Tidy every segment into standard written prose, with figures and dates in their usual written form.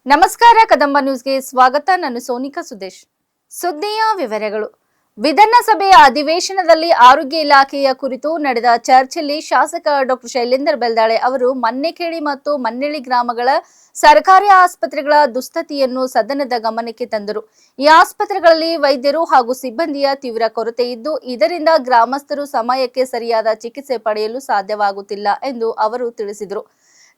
ನಮಸ್ಕಾರ ಕದಂಬ ನ್ಯೂಸ್ಗೆ ಸ್ವಾಗತ. ನಾನು ಸೋನಿಕಾ ಸುದೇಶ್. ಸುದ್ದಿಯ ವಿವರಗಳು. ವಿಧಾನಸಭೆಯ ಅಧಿವೇಶನದಲ್ಲಿ ಆರೋಗ್ಯ ಇಲಾಖೆಯ ಕುರಿತು ನಡೆದ ಚರ್ಚೆಯಲ್ಲಿ ಶಾಸಕ ಡಾಕ್ಟರ್ ಶೈಲೇಂದ್ರ ಬೆಲ್ದಾಳೆ ಅವರು ಮನ್ನೆಕೇಳಿ ಮತ್ತು ಮನ್ನೆಳಿ ಗ್ರಾಮಗಳ ಸರ್ಕಾರಿ ಆಸ್ಪತ್ರೆಗಳ ದುಸ್ಥಿತಿಯನ್ನು ಸದನದ ಗಮನಕ್ಕೆ ತಂದರು. ಈ ಆಸ್ಪತ್ರೆಗಳಲ್ಲಿ ವೈದ್ಯರು ಹಾಗೂ ಸಿಬ್ಬಂದಿಯ ತೀವ್ರ ಕೊರತೆ ಇದ್ದು, ಇದರಿಂದ ಗ್ರಾಮಸ್ಥರು ಸಮಯಕ್ಕೆ ಸರಿಯಾದ ಚಿಕಿತ್ಸೆ ಪಡೆಯಲು ಸಾಧ್ಯವಾಗುತ್ತಿಲ್ಲ ಎಂದು ಅವರು ತಿಳಿಸಿದರು.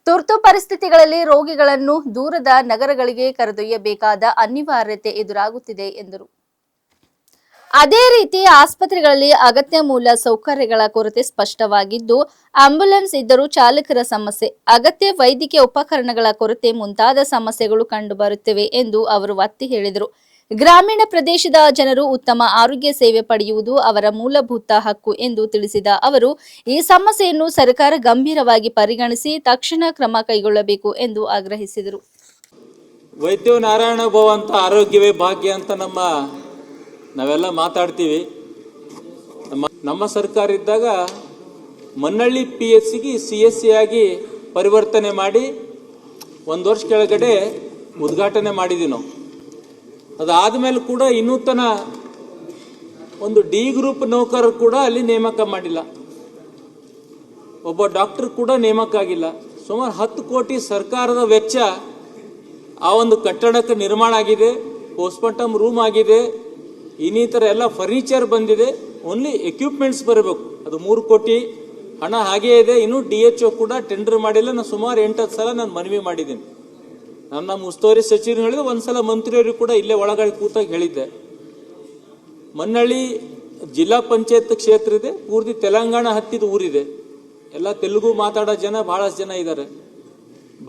ತುರ್ತು ಪರಿಸ್ಥಿತಿಗಳಲ್ಲಿ ರೋಗಿಗಳನ್ನು ದೂರದ ನಗರಗಳಿಗೆ ಕರೆದೊಯ್ಯಬೇಕಾದ ಅನಿವಾರ್ಯತೆ ಎದುರಾಗುತ್ತಿದೆ ಎಂದರು. ಅದೇ ರೀತಿ ಆಸ್ಪತ್ರೆಗಳಲ್ಲಿ ಅಗತ್ಯ ಮೂಲ ಸೌಕರ್ಯಗಳ ಕೊರತೆ ಸ್ಪಷ್ಟವಾಗಿದ್ದು, ಆಂಬ್ಯುಲೆನ್ಸ್ ಇದ್ದರೂ ಚಾಲಕರ ಸಮಸ್ಯೆ, ಅಗತ್ಯ ವೈದ್ಯಕೀಯ ಉಪಕರಣಗಳ ಕೊರತೆ ಮುಂತಾದ ಸಮಸ್ಯೆಗಳು ಕಂಡುಬರುತ್ತಿವೆ ಎಂದು ಅವರು ಒತ್ತಿ ಹೇಳಿದರು. ಗ್ರಾಮೀಣ ಪ್ರದೇಶದ ಜನರು ಉತ್ತಮ ಆರೋಗ್ಯ ಸೇವೆ ಪಡೆಯುವುದು ಅವರ ಮೂಲಭೂತ ಹಕ್ಕು ಎಂದು ತಿಳಿಸಿದ ಅವರು, ಈ ಸಮಸ್ಯೆಯನ್ನು ಸರ್ಕಾರ ಗಂಭೀರವಾಗಿ ಪರಿಗಣಿಸಿ ತಕ್ಷಣ ಕ್ರಮ ಕೈಗೊಳ್ಳಬೇಕು ಎಂದು ಆಗ್ರಹಿಸಿದರು. ವೈದ್ಯೋ ನಾರಾಯಣ ಭವ ಅಂತ ಆರೋಗ್ಯವೇ ಭಾಗ್ಯ ಅಂತ ನಾವೆಲ್ಲ ಮಾತಾಡ್ತೀವಿ. ನಮ್ಮ ಸರ್ಕಾರ ಇದ್ದಾಗ ಮನ್ನಳ್ಳಿ PHCಗೆ CSC ಆಗಿ ಪರಿವರ್ತನೆ ಮಾಡಿ 1 ವರ್ಷ ಕೆಳಗಡೆ ಉದ್ಘಾಟನೆ ಮಾಡಿದ್ವಿ ನಾವು. ಅದಾದಮೇಲೆ ಕೂಡ ಇನ್ನೂ ತನ ಒಂದು D ಗ್ರೂಪ್ ನೌಕರರು ಕೂಡ ಅಲ್ಲಿ ನೇಮಕ ಮಾಡಿಲ್ಲ, ಒಬ್ಬ ಡಾಕ್ಟರ್ ಕೂಡ ನೇಮಕ ಆಗಿಲ್ಲ. ಸುಮಾರು 10 ಕೋಟಿ ಸರ್ಕಾರದ ವೆಚ್ಚ ಆ ಒಂದು ಕಟ್ಟಡಕ್ಕೆ ನಿರ್ಮಾಣ ಆಗಿದೆ, ಪೋಸ್ಟ್ಮಾರ್ಟಮ್ ರೂಮ್ ಆಗಿದೆ, ಇನ್ನಿತರ ಎಲ್ಲ ಫರ್ನಿಚರ್ ಬಂದಿದೆ. ಓನ್ಲಿ ಎಕ್ವಿಪ್ಮೆಂಟ್ಸ್ ಬರಬೇಕು, ಅದು 3 ಕೋಟಿ ಹಣ ಹಾಗೇ ಇದೆ. ಇನ್ನು DHO ಕೂಡ ಟೆಂಡರ್ ಮಾಡಿಲ್ಲ. ನಾನು ಸುಮಾರು 8-10 ಸಲ ನಾನು ಮನವಿ ಮಾಡಿದ್ದೀನಿ. ನಮ್ಮ ಉಸ್ತುವಾರಿ ಸಚಿವರು ಹೇಳಿದ್ರೆ, ಒಂದ್ಸಲ ಮಂತ್ರಿಯವರು ಕೂಡ ಇಲ್ಲೇ ಒಳಗಡೆ ಕೂತಾಗ ಹೇಳಿದ್ದೆ. ಮನ್ನಳ್ಳಿ ಜಿಲ್ಲಾ ಪಂಚಾಯತ್ ಕ್ಷೇತ್ರ ಇದೆ, ಪೂರ್ತಿ ತೆಲಂಗಾಣ ಹತ್ತಿದ ಊರಿದೆ. ಎಲ್ಲ ತೆಲುಗು ಮಾತಾಡೋ ಜನ ಬಹಳಷ್ಟು ಜನ ಇದ್ದಾರೆ.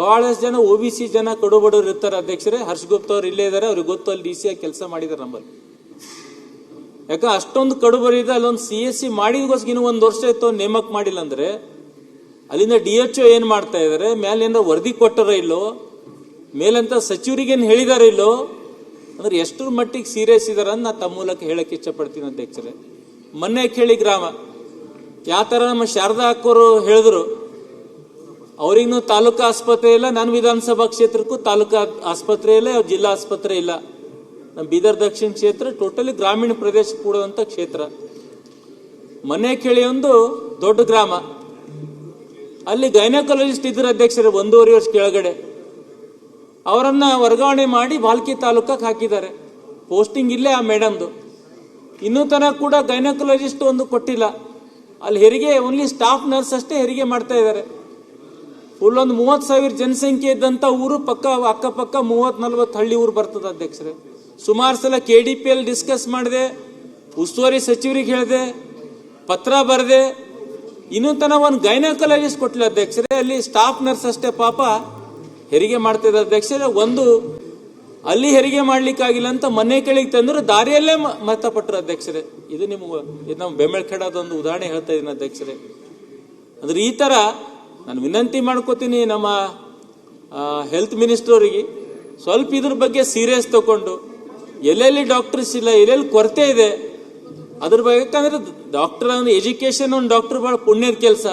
ಬಹಳಷ್ಟು ಜನ OBC ಜನ ಕಡುಬಡವರು ಇರ್ತಾರೆ. ಅಧ್ಯಕ್ಷರೇ, ಹರ್ಷಗುಪ್ತ ಅವ್ರು ಇಲ್ಲೇ ಇದ್ದಾರೆ, ಅವ್ರಿಗೆ ಗೊತ್ತು, ಅಲ್ಲಿ DC ಆಗಿ ಕೆಲಸ ಮಾಡಿದ್ದಾರೆ ನಮ್ಮಲ್ಲಿ. ಯಾಕೆ ಅಷ್ಟೊಂದು ಕಡುಬರಿದೆ, ಅಲ್ಲೊಂದು CSC ಮಾಡಿದಗೋಸ್ಕರ ಇನ್ನೂ 1 ವರ್ಷ ಇತ್ತು ನೇಮಕ ಮಾಡಿಲ್ಲ ಅಂದ್ರೆ, ಅಲ್ಲಿಂದ DHO ಏನ್ ಮಾಡ್ತಾ ಇದಾರೆ, ಮೇಲಿಂದ ವರದಿ ಕೊಟ್ಟರ ಇಲ್ಲೋ, ಮೇಲಂತ ಸಚಿವರಿಗೇನು ಹೇಳಿದಾರೆ ಇಲ್ಲೋ, ಅಂದ್ರೆ ಎಷ್ಟರ ಮಟ್ಟಿಗೆ ಸೀರಿಯಸ್ ಇದಾರೆ ಅಂತ ನಾ ತಮ್ಮ ಮೂಲಕ ಹೇಳಕ್ಕೆ ಇಷ್ಟಪಡ್ತೀನಿ ಅಧ್ಯಕ್ಷರೇ. ಮನ್ನೆಕೇಳಿ ಗ್ರಾಮ ಯಾವ ತರ ನಮ್ಮ ಶಾರದಾ ಅಕ್ಕೋರು ಹೇಳಿದ್ರು, ಅವ್ರಿಗೂ ತಾಲೂಕು ಆಸ್ಪತ್ರೆ ಇಲ್ಲ, ನನ್ನ ವಿಧಾನಸಭಾ ಕ್ಷೇತ್ರಕ್ಕೂ ತಾಲೂಕು ಆಸ್ಪತ್ರೆ ಇಲ್ಲ, ಜಿಲ್ಲಾ ಆಸ್ಪತ್ರೆ ಇಲ್ಲ. ನಮ್ಮ ಬೀದರ್ ದಕ್ಷಿಣ ಕ್ಷೇತ್ರ ಟೋಟಲಿ ಗ್ರಾಮೀಣ ಪ್ರದೇಶ ಕೂಡುವಂತ ಕ್ಷೇತ್ರ. ಮನ್ನೆಕೇಳಿ ಒಂದು ದೊಡ್ಡ ಗ್ರಾಮ, ಅಲ್ಲಿ ಗೈನಕಾಲಜಿಸ್ಟ್ ಇದ್ರು ಅಧ್ಯಕ್ಷರೇ 1.5 ವರ್ಷ ಕೆಳಗಡೆ. ಅವರನ್ನ ವರ್ಗಾವಣೆ ಮಾಡಿ ಬಾಲ್ಕಿ ತಾಲೂಕಕ್ಕೆ ಹಾಕಿದ್ದಾರೆ. ಪೋಸ್ಟಿಂಗ್ ಇಲ್ಲೇ ಆ ಮೇಡಮ್ದು. ಇನ್ನೂ ತನಕ ಕೂಡ ಗೈನಕಾಲಜಿಸ್ಟ್ ಒಂದು ಕೊಟ್ಟಿಲ್ಲ. ಅಲ್ಲಿ ಹೆರಿಗೆ ಓನ್ಲಿ ಸ್ಟಾಫ್ ನರ್ಸ್ ಅಷ್ಟೇ ಹೆರಿಗೆ ಮಾಡ್ತಾ ಇದ್ದಾರೆ. ಫುಲ್ ಒಂದು 30,000 ಜನಸಂಖ್ಯೆ ಇದ್ದಂತ ಊರು ಪಕ್ಕ ಅಕ್ಕಪಕ್ಕ 30-40 ಹಳ್ಳಿ ಊರು ಬರ್ತದೆ ಅಧ್ಯಕ್ಷರೇ. ಸುಮಾರು ಸಲ KDPL ಡಿಸ್ಕಸ್ ಮಾಡಿದೆ, ಉಸ್ತುವಾರಿ ಸಚಿವರಿಗೆ ಹೇಳಿದೆ, ಪತ್ರ ಬರೆದೆ, ಇನ್ನೂ ತನ ಒಂದು ಗೈನಕಾಲಜಿಸ್ಟ್ ಕೊಟ್ಟಿಲ್ಲ ಅಧ್ಯಕ್ಷರೇ. ಅಲ್ಲಿ ಸ್ಟಾಫ್ ನರ್ಸ್ ಅಷ್ಟೇ ಪಾಪ ಹೆರಿಗೆ ಮಾಡ್ತಿದ್ದ ಅಧ್ಯಕ್ಷರೇ. ಒಂದು ಅಲ್ಲಿ ಹೆರಿಗೆ ಮಾಡ್ಲಿಕ್ಕಾಗಿಲ್ಲ ಅಂತ ಮನ್ನೆಕೇಳಿಗೆ ತಂದ್ರು, ದಾರಿಯಲ್ಲೇ ಮೃತಪಟ್ಟರು ಅಧ್ಯಕ್ಷರೇ. ಇದು ನಮ್ಮ ಬೆಂಬಳಖೇಡದೊಂದು ಉದಾಹರಣೆ ಹೇಳ್ತಾ ಇದ್ದೀನಿ ಅಧ್ಯಕ್ಷರೇ. ಅಂದ್ರೆ ಈ ತರ ನಾನು ವಿನಂತಿ ಮಾಡ್ಕೋತೀನಿ ನಮ್ಮ ಹೆಲ್ತ್ ಮಿನಿಸ್ಟರ್ ಅವರಿಗೆ, ಸ್ವಲ್ಪ ಇದ್ರ ಬಗ್ಗೆ ಸೀರಿಯಸ್ ತಗೊಂಡು ಎಲ್ಲೆಲ್ಲಿ ಡಾಕ್ಟರ್ಸ್ ಇಲ್ಲ, ಎಲ್ಲೆಲ್ಲಿ ಕೊರತೆ ಇದೆ ಅದ್ರ ಬಗ್ಗೆ. ಯಾಕಂದ್ರೆ ಡಾಕ್ಟರ್ ಎಜುಕೇಶನ್ ಒಂದು ಡಾಕ್ಟರ್ ಬಹಳ ಪುಣ್ಯದ ಕೆಲಸ.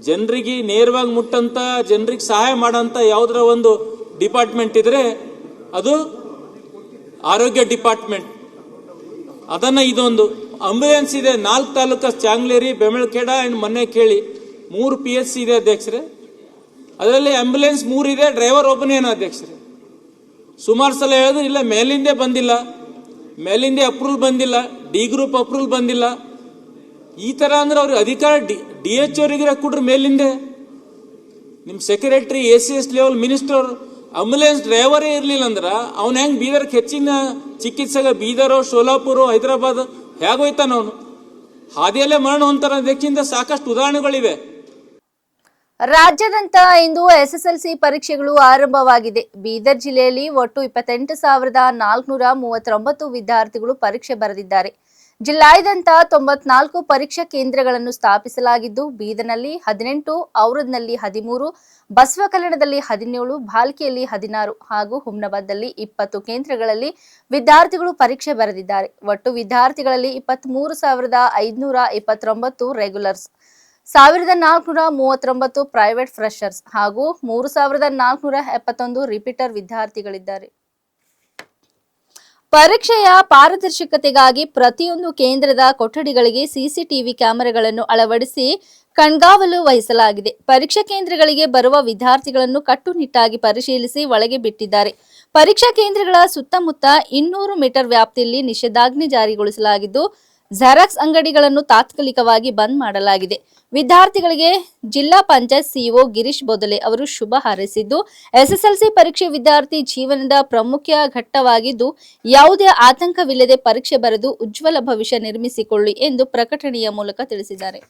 ಜನರಿಗೆ ನೇರವಾಗಿ ಮುಟ್ಟಂತ, ಜನರಿಗೆ ಸಹಾಯ ಮಾಡೋಂಥ ಯಾವ್ದಾರ ಒಂದು ಡಿಪಾರ್ಟ್ಮೆಂಟ್ ಇದ್ರೆ ಅದು ಆರೋಗ್ಯ ಡಿಪಾರ್ಟ್ಮೆಂಟ್. ಅದನ್ನ ಇದೊಂದು ಆಂಬ್ಯುಲೆನ್ಸ್ ಇದೆ 4 ತಾಲೂಕು, ಚಾಂಗ್ಲೇರಿ, ಬೆಂಬಳಖೇಡ ಅಂಡ್ ಮನ್ನೆಕೇಳಿ 3 PHC ಇದೆ ಅಧ್ಯಕ್ಷರೇ. ಅದರಲ್ಲಿ ಆಂಬ್ಯುಲೆನ್ಸ್ 3 ಇದೆ, ಡ್ರೈವರ್ ಒಬ್ಬನೇನೋ ಅಧ್ಯಕ್ಷರೇ. ಸುಮಾರು ಸಲ ಹೇಳಿದ್ರು, ಇಲ್ಲ ಮೇಲಿಂದೇ ಬಂದಿಲ್ಲ, ಮೇಲಿಂದೇ ಅಪ್ರೂವಲ್ ಬಂದಿಲ್ಲ, D ಗ್ರೂಪ್ ಅಪ್ರೂವಲ್ ಬಂದಿಲ್ಲ. ಈ ತರ ಅಂದ್ರೆ ಅವ್ರಿಗೆ ಅಧಿಕಾರ DHO ಅವರಿಗೆ ಕೊಡ್ರಿ ಮೇಲಿಂದೆ. ನಿಮ್ secretary ACS level minister ambulance ಡ್ರೈವರೇ ಇರ್ಲಿಲ್ಲ ಅಂದ್ರ ಅವ್ನ ಹೆಂಗ್ ಬೀದರ್ಗೆ ಹೆಚ್ಚಿನ ಚಿಕಿತ್ಸೆಗೆ ಬೀದರ್, ಸೋಲಾಪುರ, ಹೈದರಾಬಾದ್ ಹೇಗೋಯ್ತಾನ ಅವನು? ಹಾದಿಯಲ್ಲೇ ಮರಣ ಹೊಂತಾರ. ಅದಕ್ಕಿಂತ ಸಾಕಷ್ಟು ಉದಾಹರಣೆಗಳಿವೆ. ರಾಜ್ಯಾದ್ಯಂತ ಇಂದು SSLC ಪರೀಕ್ಷೆಗಳು ಆರಂಭವಾಗಿದೆ. ಬೀದರ್ ಜಿಲ್ಲೆಯಲ್ಲಿ ಒಟ್ಟು 28,439 ವಿದ್ಯಾರ್ಥಿಗಳು ಪರೀಕ್ಷೆ ಬರೆದಿದ್ದಾರೆ. ಜಿಲ್ಲಾದ್ಯಂತ 94 ಪರೀಕ್ಷಾ ಕೇಂದ್ರಗಳನ್ನು ಸ್ಥಾಪಿಸಲಾಗಿದ್ದು, ಬೀದರ್ನಲ್ಲಿ 18, ಔರಾದ್ನಲ್ಲಿ 13, ಬಸವಕಲ್ಯಾಣದಲ್ಲಿ 17, ಭಾಲ್ಕಿಯಲ್ಲಿ 16 ಹಾಗೂ ಹುಮ್ನಾಬಾದ್ನಲ್ಲಿ 20 ಕೇಂದ್ರಗಳಲ್ಲಿ ವಿದ್ಯಾರ್ಥಿಗಳು ಪರೀಕ್ಷೆ ಬರೆದಿದ್ದಾರೆ. ಒಟ್ಟು ವಿದ್ಯಾರ್ಥಿಗಳಲ್ಲಿ 23,529 ರೆಗ್ಯುಲರ್ಸ್, 1439 ಪ್ರೈವೇಟ್ ಫ್ರೆಷರ್ಸ್ ಹಾಗೂ 3471 ರಿಪೀಟರ್ ವಿದ್ಯಾರ್ಥಿಗಳಿದ್ದಾರೆ. ಪರೀಕ್ಷೆಯ ಪಾರದರ್ಶಕತೆಗಾಗಿ ಪ್ರತಿಯೊಂದು ಕೇಂದ್ರದ ಕೊಠಡಿಗಳಿಗೆ ಸಿಸಿಟಿವಿ ಕ್ಯಾಮೆರಾಗಳನ್ನು ಅಳವಡಿಸಿ ಕಣ್ಗಾವಲು ವಹಿಸಲಾಗಿದೆ. ಪರೀಕ್ಷಾ ಕೇಂದ್ರಗಳಿಗೆ ಬರುವ ವಿದ್ಯಾರ್ಥಿಗಳನ್ನು ಕಟ್ಟುನಿಟ್ಟಾಗಿ ಪರಿಶೀಲಿಸಿ ಒಳಗೆ ಬಿಟ್ಟಿದ್ದಾರೆ. ಪರೀಕ್ಷಾ ಕೇಂದ್ರಗಳ ಸುತ್ತಮುತ್ತ 200 ಮೀಟರ್ ವ್ಯಾಪ್ತಿಯಲ್ಲಿ ನಿಷೇಧಾಜ್ಞೆ ಜಾರಿಗೊಳಿಸಲಾಗಿದ್ದು, ಜೆರಾಕ್ಸ್ ಅಂಗಡಿಗಳನ್ನು ತಾತ್ಕಾಲಿಕವಾಗಿ ಬಂದ್ ಮಾಡಲಾಗಿದೆ. ವಿದ್ಯಾರ್ಥಿಗಳಿಗೆ ಜಿಲ್ಲಾ ಪಂಚಾಯತ್ ಸಿಇಒ ಗಿರೀಶ್ ಬೋದಲೆ ಅವರು ಶುಭ ಹಾರೈಸಿದ್ದು, ಎಸ್ಎಸ್ಎಲ್ಸಿ ಪರೀಕ್ಷೆ ವಿದ್ಯಾರ್ಥಿ ಜೀವನದ ಪ್ರಮುಖ ಘಟ್ಟವಾಗಿದ್ದು, ಯಾವುದೇ ಆತಂಕವಿಲ್ಲದೆ ಪರೀಕ್ಷೆ ಬರೆದು ಉಜ್ವಲ ಭವಿಷ್ಯ ನಿರ್ಮಿಸಿಕೊಳ್ಳಿ ಎಂದು ಪ್ರಕಟಣೆಯ ಮೂಲಕ ತಿಳಿಸಿದ್ದಾರೆ.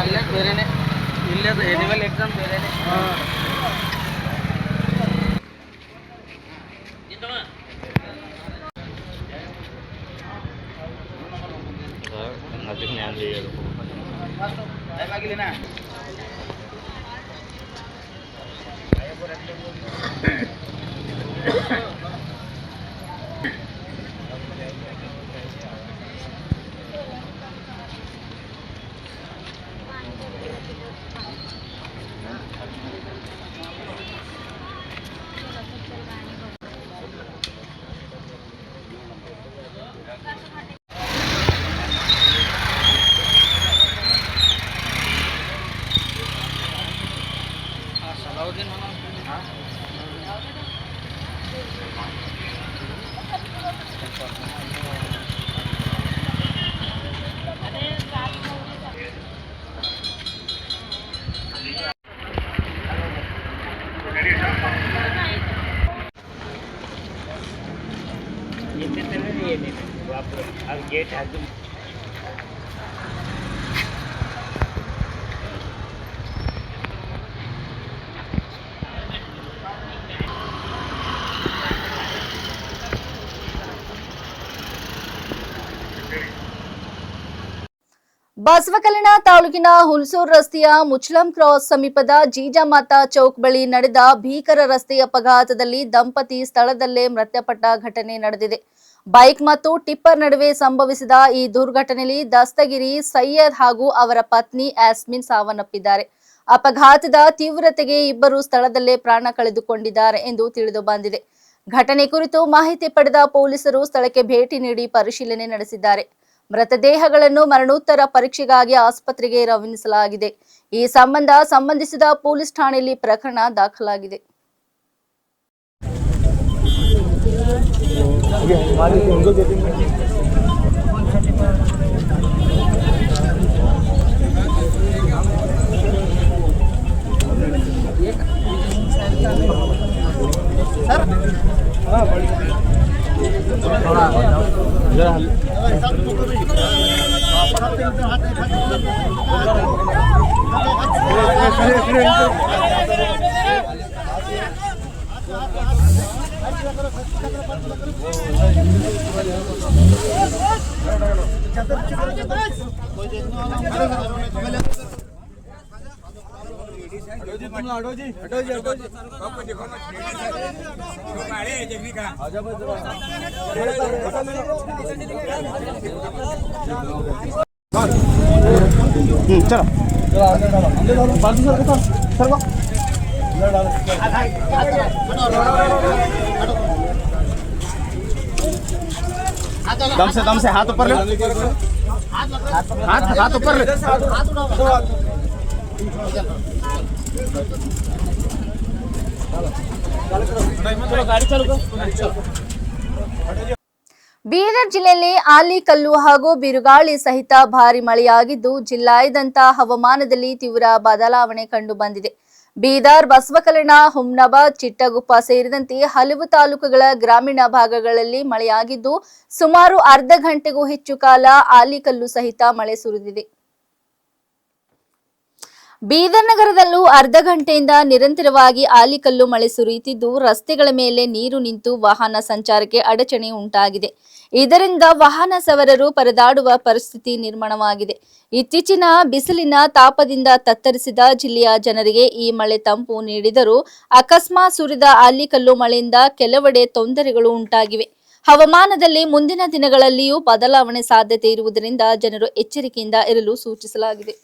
ಅಲ್ಲೇ ಬೇರೆನೆ ಇಲ್ಲೇ ಎನಿಮಲ್ ಎಕ್ಸಾಮ್ ಬೇರೆನೆ गेट ಬಸವಕಲ್ಯಾಣ ತಾಲೂಕಿನ ಹುಲ್ಸೂರು ರಸ್ತೆಯ ಮುಚ್ಲಂ ಕ್ರಾಸ್ ಸಮೀಪದ ಜೀಜಾಮಾತಾ ಚೌಕ್ ಬಳಿ ನಡೆದ ಭೀಕರ ರಸ್ತೆ ಅಪಘಾತದಲ್ಲಿ ದಂಪತಿ ಸ್ಥಳದಲ್ಲೇ ಮೃತಪಟ್ಟ ಘಟನೆ ನಡೆದಿದೆ. ಬೈಕ್ ಮತ್ತು ಟಿಪ್ಪರ್ ನಡುವೆ ಸಂಭವಿಸಿದ ಈ ದುರ್ಘಟನೆಯಲ್ಲಿ ದಸ್ತಗಿರಿ ಸೈಯದ್ ಹಾಗೂ ಅವರ ಪತ್ನಿ ಯಾಸ್ಮಿನ್ ಸಾವನ್ನಪ್ಪಿದ್ದಾರೆ. ಅಪಘಾತದ ತೀವ್ರತೆಗೆ ಇಬ್ಬರು ಸ್ಥಳದಲ್ಲೇ ಪ್ರಾಣ ಕಳೆದುಕೊಂಡಿದ್ದಾರೆ ಎಂದು ತಿಳಿದು ಬಂದಿದೆ. ಘಟನೆ ಕುರಿತು ಮಾಹಿತಿ ಪಡೆದ ಪೊಲೀಸರು ಸ್ಥಳಕ್ಕೆ ಭೇಟಿ ನೀಡಿ ಪರಿಶೀಲನೆ ನಡೆಸಿದ್ದಾರೆ. ಮೃತದೇಹಗಳನ್ನು ಮರಣೋತ್ತರ ಪರೀಕ್ಷೆಗಾಗಿ ಆಸ್ಪತ್ರೆಗೆ ರವಾನಿಸಲಾಗಿದೆ. ಈ ಸಂಬಂಧ ಸಂಬಂಧಿಸಿದ ಪೊಲೀಸ್ ಠಾಣೆಯಲ್ಲಿ ಪ್ರಕರಣ ದಾಖಲಾಗಿದೆ. दम से हाथ ऊपर ले, हाथ ऊपर ले। ಬೀದರ್ ಜಿಲ್ಲೆಯಲ್ಲಿ ಆಲಿಕಲ್ಲು ಹಾಗೂ ಬಿರುಗಾಳಿ ಸಹಿತ ಭಾರಿ ಮಳೆಯಾಗಿದ್ದು, ಜಿಲ್ಲಾದ್ಯಂತ ಹವಾಮಾನದಲ್ಲಿ ತೀವ್ರ ಬದಲಾವಣೆ ಕಂಡು ಬಂದಿದೆ. ಬೀದರ್, ಬಸವಕಲ್ಯಾಣ, ಹುಮ್ನಾಬಾದ್, ಚಿಟ್ಟಗುಪ್ಪ ಸೇರಿದಂತೆ ಹಲವು ತಾಲೂಕುಗಳ ಗ್ರಾಮೀಣ ಭಾಗಗಳಲ್ಲಿ ಮಳೆಯಾಗಿದ್ದು ಸುಮಾರು ಅರ್ಧ ಗಂಟೆಗೂ ಹೆಚ್ಚು ಕಾಲ ಆಲಿಕಲ್ಲು ಸಹಿತ ಮಳೆ ಸುರಿದಿದೆ. ಬೀದರ್ ನಗರದಲ್ಲೂ ಅರ್ಧ ಗಂಟೆಯಿಂದ ನಿರಂತರವಾಗಿ ಆಲಿಕಲ್ಲು ಮಳೆ ಸುರಿಯುತ್ತಿದ್ದು ರಸ್ತೆಗಳ ಮೇಲೆ ನೀರು ನಿಂತು ವಾಹನ ಸಂಚಾರಕ್ಕೆ ಅಡಚಣೆ ಉಂಟಾಗಿದೆ. ಇದರಿಂದ ವಾಹನ ಸವಾರರು ಪರದಾಡುವ ಪರಿಸ್ಥಿತಿ ನಿರ್ಮಾಣವಾಗಿದೆ. ಇತ್ತೀಚಿನ ಬಿಸಿಲಿನ ತಾಪದಿಂದ ತತ್ತರಿಸಿದ ಜಿಲ್ಲೆಯ ಜನರಿಗೆ ಈ ಮಳೆ ತಂಪು ನೀಡಿದರೂ ಅಕಸ್ಮಾತ್ ಸುರಿದ ಆಲಿಕಲ್ಲು ಮಳೆಯಿಂದ ಕೆಲವೆಡೆ ತೊಂದರೆಗಳು ಉಂಟಾಗಿವೆ. ಹವಾಮಾನದಲ್ಲಿ ಮುಂದಿನ ದಿನಗಳಲ್ಲಿಯೂ ಬದಲಾವಣೆ ಸಾಧ್ಯತೆ ಇರುವುದರಿಂದ ಜನರು ಎಚ್ಚರಿಕೆಯಿಂದ ಇರಲು ಸೂಚಿಸಲಾಗಿದೆ.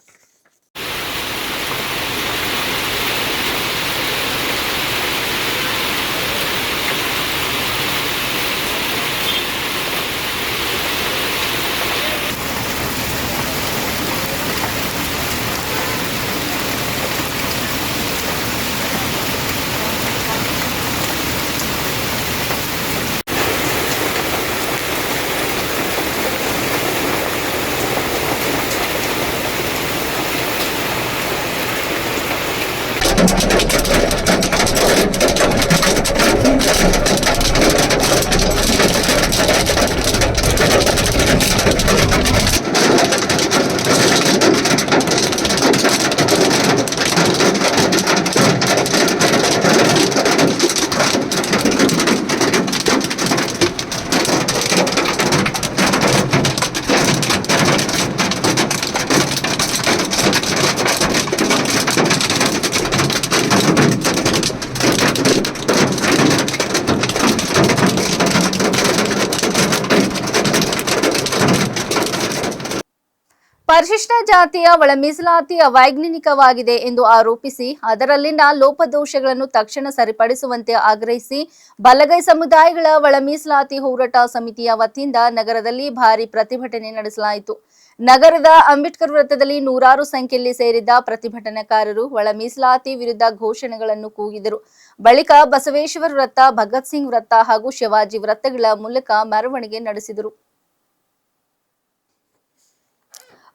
ಪರಿಶಿಷ್ಟ ಜಾತಿಯ ಒಳ ಮೀಸಲಾತಿ ಅವೈಜ್ಞಾನಿಕವಾಗಿದೆ ಎಂದು ಆರೋಪಿಸಿ ಅದರಲ್ಲಿನ ಲೋಪದೋಷಗಳನ್ನು ತಕ್ಷಣ ಸರಿಪಡಿಸುವಂತೆ ಆಗ್ರಹಿಸಿ ಬಲಗೈ ಸಮುದಾಯಗಳ ಒಳ ಮೀಸಲಾತಿ ಹೋರಾಟ ಸಮಿತಿಯ ವತಿಯಿಂದ ನಗರದಲ್ಲಿ ಭಾರೀ ಪ್ರತಿಭಟನೆ ನಡೆಸಲಾಯಿತು. ನಗರದ ಅಂಬೇಡ್ಕರ್ ವೃತ್ತದಲ್ಲಿ ನೂರಾರು ಸಂಖ್ಯೆಯಲ್ಲಿ ಸೇರಿದ್ದ ಪ್ರತಿಭಟನಾಕಾರರು ಒಳ ಮೀಸಲಾತಿ ವಿರುದ್ಧ ಘೋಷಣೆಗಳನ್ನು ಕೂಗಿದರು. ಬಳಿಕ ಬಸವೇಶ್ವರ ವೃತ್ತ, ಭಗತ್ ಸಿಂಗ್ ವೃತ್ತ ಹಾಗೂ ಶಿವಾಜಿ ವೃತ್ತಗಳ ಮೂಲಕ ಮೆರವಣಿಗೆ ನಡೆಸಿದರು.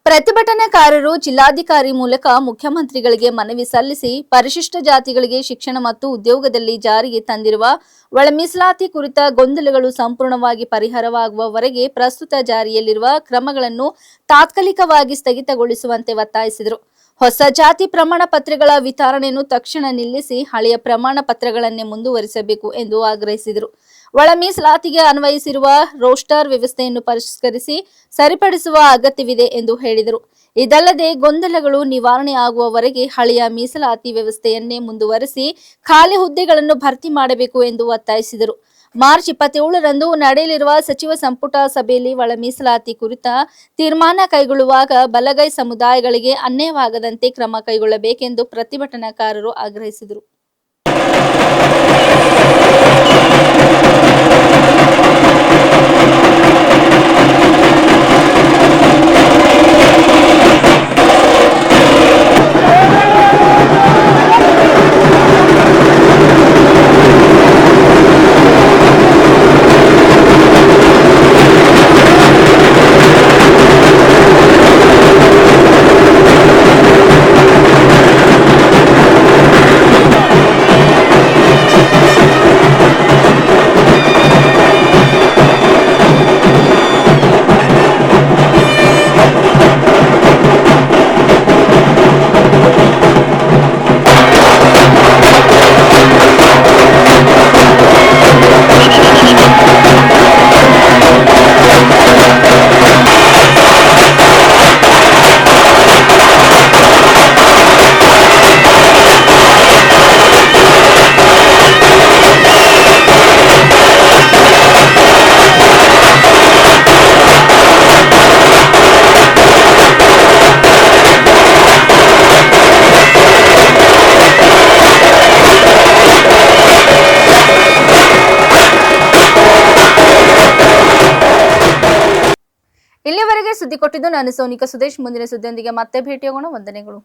ಪ್ರತಿಭಟನಾಕಾರರು ಜಿಲ್ಲಾಧಿಕಾರಿ ಮೂಲಕ ಮುಖ್ಯಮಂತ್ರಿಗಳಿಗೆ ಮನವಿ ಸಲ್ಲಿಸಿ ಪರಿಶಿಷ್ಟ ಜಾತಿಗಳಿಗೆ ಶಿಕ್ಷಣ ಮತ್ತು ಉದ್ಯೋಗದಲ್ಲಿ ಜಾರಿಗೆ ತಂದಿರುವ ಒಳ ಮೀಸಲಾತಿ ಕುರಿತ ಗೊಂದಲಗಳು ಸಂಪೂರ್ಣವಾಗಿ ಪರಿಹಾರವಾಗುವವರೆಗೆ ಪ್ರಸ್ತುತ ಜಾರಿಯಲ್ಲಿರುವ ಕ್ರಮಗಳನ್ನು ತಾತ್ಕಾಲಿಕವಾಗಿ ಸ್ಥಗಿತಗೊಳಿಸುವಂತೆ ಒತ್ತಾಯಿಸಿದರು. ಹೊಸ ಜಾತಿ ಪ್ರಮಾಣ ಪತ್ರಗಳ ವಿತರಣೆಯನ್ನು ತಕ್ಷಣ ನಿಲ್ಲಿಸಿ ಹಳೆಯ ಪ್ರಮಾಣ ಪತ್ರಗಳನ್ನೇ ಮುಂದುವರಿಸಬೇಕು ಎಂದು ಆಗ್ರಹಿಸಿದರು. ಒಳ ಮೀಸಲಾತಿಗೆ ಅನ್ವಯಿಸಿರುವ ರೋಸ್ಟರ್ ವ್ಯವಸ್ಥೆಯನ್ನು ಪರಿಷ್ಕರಿಸಿ ಸರಿಪಡಿಸುವ ಅಗತ್ಯವಿದೆ ಎಂದು ಹೇಳಿದರು. ಇದಲ್ಲದೆ ಗೊಂದಲಗಳು ನಿವಾರಣೆಯಾಗುವವರೆಗೆ ಹಳೆಯ ಮೀಸಲಾತಿ ವ್ಯವಸ್ಥೆಯನ್ನೇ ಮುಂದುವರೆಸಿ ಖಾಲಿ ಹುದ್ದೆಗಳನ್ನು ಭರ್ತಿ ಮಾಡಬೇಕು ಎಂದು ಒತ್ತಾಯಿಸಿದರು. ಮಾರ್ಚ್ 27ರಂದು ನಡೆಯಲಿರುವ ಸಚಿವ ಸಂಪುಟ ಸಭೆಯಲ್ಲಿ ಒಳ ಮೀಸಲಾತಿ ಕುರಿತ ತೀರ್ಮಾನ ಕೈಗೊಳ್ಳುವಾಗ ಬಲಗೈ ಸಮುದಾಯಗಳಿಗೆ ಅನ್ಯಾಯವಾಗದಂತೆ ಕ್ರಮ ಕೈಗೊಳ್ಳಬೇಕೆಂದು ಪ್ರತಿಭಟನಾಕಾರರು ಆಗ್ರಹಿಸಿದರು. ಇಲ್ಲಿವರೆಗೆ ಸುದ್ದಿ ಕೊಟ್ಟಿದ್ದು ನಾನು ಸೋನಿಕಾ ಸುದೇಶ್. ಮುಂದಿನ ಸುದ್ದಿಯೊಂದಿಗೆ ಮತ್ತೆ ಭೇಟಿಯಾಗೋಣ. ವಂದನೆಗಳು.